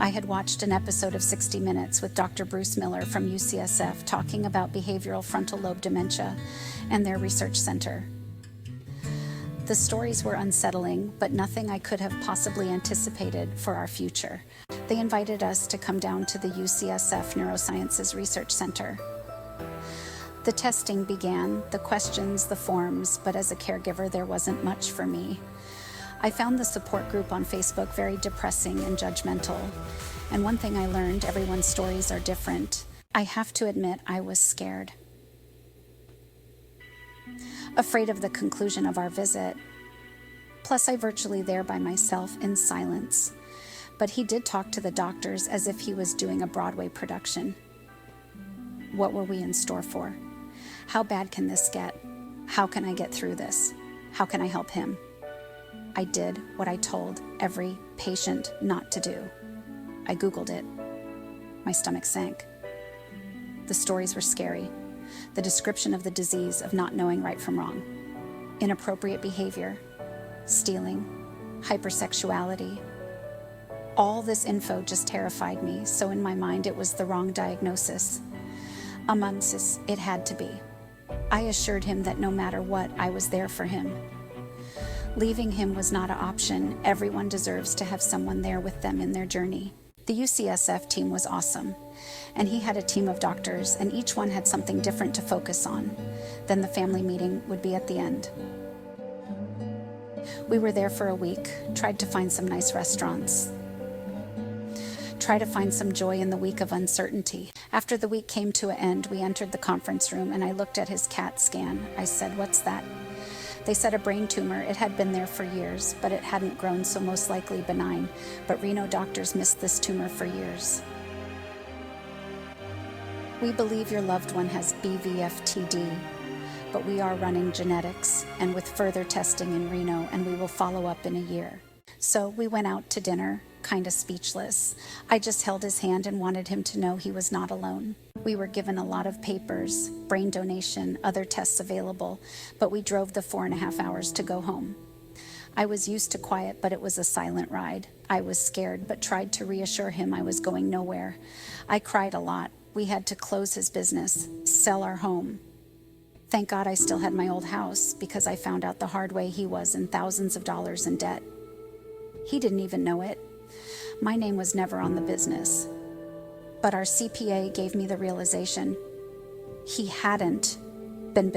I had watched an episode of 60 Minutes with Dr. Bruce Miller from UCSF talking about behavioral frontal lobe dementia and their research center. The stories were unsettling, but nothing I could have possibly anticipated for our future. They invited us to come down to the UCSF Neurosciences Research Center. The testing began, the questions, the forms, but as a caregiver, there wasn't much for me. I found the support group on Facebook very depressing and judgmental. And one thing I learned, everyone's stories are different. I have to admit, I was scared. Afraid of the conclusion of our visit. Plus, I virtually there by myself in silence. But he did talk to the doctors as if he was doing a Broadway production. What were we in store for? How bad can this get? How can I get through this? How can I help him? I did what I told every patient not to do. I Googled it. My stomach sank. The stories were scary. The description of the disease of not knowing right from wrong. Inappropriate behavior. Stealing. Hypersexuality. All this info just terrified me, so in my mind it was the wrong diagnosis. Amongst us, it had to be. I assured him that no matter what, I was there for him. Leaving him was not an option. Everyone deserves to have someone there with them in their journey. The UCSF team was awesome, and he had a team of doctors, and each one had something different to focus on. Then the family meeting would be at the end. We were there for a week, tried to find some nice restaurants, try to find some joy in the week of uncertainty. After the week came to an end, we entered the conference room, and I looked at his CAT scan. I said, "What's that?" They said a brain tumor. It had been there for years, but it hadn't grown, so most likely benign. But Reno doctors missed this tumor for years. We believe your loved one has BVFTD, but we are running genetics and with further testing in Reno, and we will follow up in a year. So we went out to dinner, kind of speechless. I just held his hand and wanted him to know he was not alone. We were given a lot of papers, brain donation, other tests available, but we drove the 4.5 hours to go home. I was used to quiet, but it was a silent ride. I was scared, but tried to reassure him I was going nowhere. I cried a lot. We had to close his business, sell our home. Thank God I still had my old house, because I found out the hard way he was in thousands of dollars in debt. He didn't even know it. My name was never on the business. But our CPA gave me the realization he hadn't been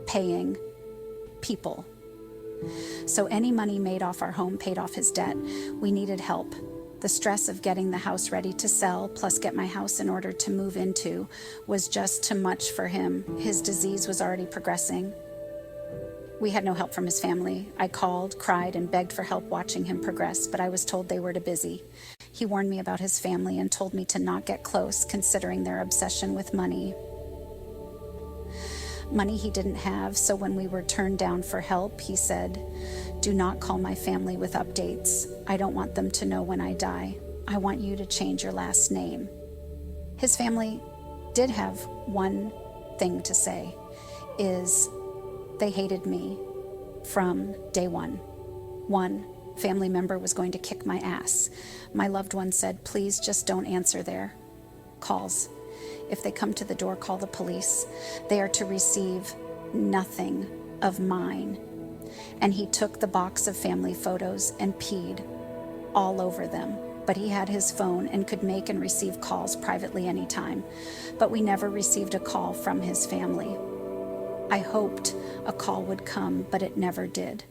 paying people. So any money made off our home paid off his debt. We needed help. The stress of getting the house ready to sell, plus get my house in order to move into, was just too much for him. His disease was already progressing. We had no help from his family. I called, cried, and begged for help watching him progress, but I was told they were too busy. He warned me about his family and told me to not get close, considering their obsession with money. Money he didn't have, so when we were turned down for help, he said, "Do not call my family with updates. I don't want them to know when I die. I want you to change your last name." His family did have one thing to say, is they hated me from day one. One family member was going to kick my ass. My loved one said, "Please just don't answer their calls. If they come to the door, call the police. They are to receive nothing of mine." And he took the box of family photos and peed all over them. But he had his phone and could make and receive calls privately anytime. But we never received a call from his family. I hoped a call would come, but it never did.